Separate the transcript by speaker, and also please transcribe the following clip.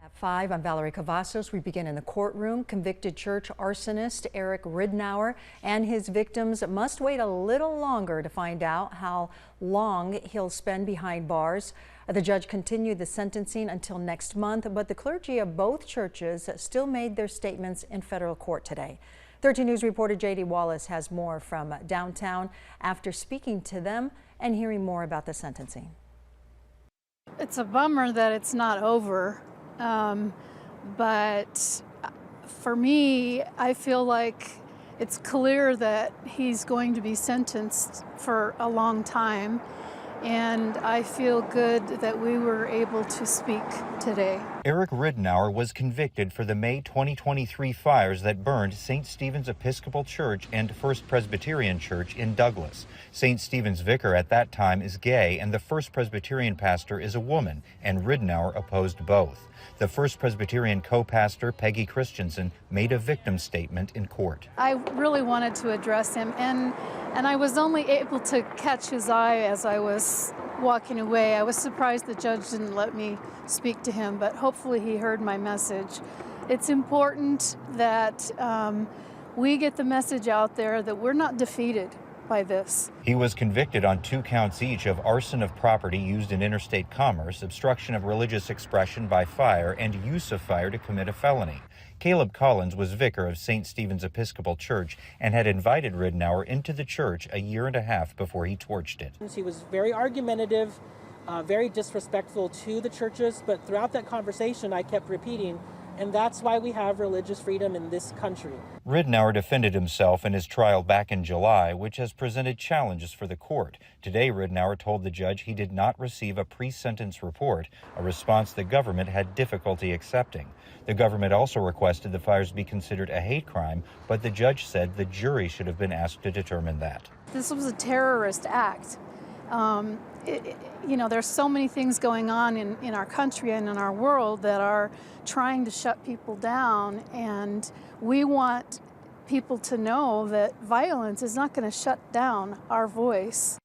Speaker 1: At 5, I'm Valerie Cavazos. We begin in the courtroom. Convicted church arsonist Eric Ridenour and his victims must wait a little longer to find out how long he'll spend behind bars. The judge continued the sentencing until next month, but the clergy of both churches still made their statements in federal court today. 13 News reporter J.D. Wallace has more from downtown after speaking to them and hearing more about the sentencing.
Speaker 2: It's a bummer that it's not over. But for me, I feel like it's clear that he's going to be sentenced for a long time, and I feel good that we were able to speak today.
Speaker 3: Eric Ridenour was convicted for the May 2023 fires that burned St. Stephen's Episcopal Church and First Presbyterian Church in Douglas. St. Stephen's vicar at that time is gay, and the First Presbyterian pastor is a woman, and Ridenour opposed both. The First Presbyterian co-pastor, Peggy Christensen, made a victim statement in court.
Speaker 2: I really wanted to address him, and I was only able to catch his eye as I was walking away. I was surprised the judge didn't let me speak to him, but hopefully he heard my message. It's important that we get the message out there that we're not defeated by this.
Speaker 3: He was convicted on 2 counts each of arson of property used in interstate commerce, obstruction of religious expression by fire, and use of fire to commit a felony. Caleb Collins was vicar of St. Stephen's Episcopal Church and had invited Ridenour into the church a year and a half before he torched it.
Speaker 4: He was very argumentative, very disrespectful to the churches, but throughout that conversation I kept repeating, and that's why we have religious freedom in this country.
Speaker 3: Ridenour defended himself in his trial back in July, which has presented challenges for the court. Today, Ridenour told the judge he did not receive a pre-sentence report, a response the government had difficulty accepting. The government also requested the fires be considered a hate crime, but the judge said the jury should have been asked to determine that.
Speaker 2: This was a terrorist act. There's so many things going on in our country and in our world that are trying to shut people down, and we want people to know that violence is not going to shut down our voice.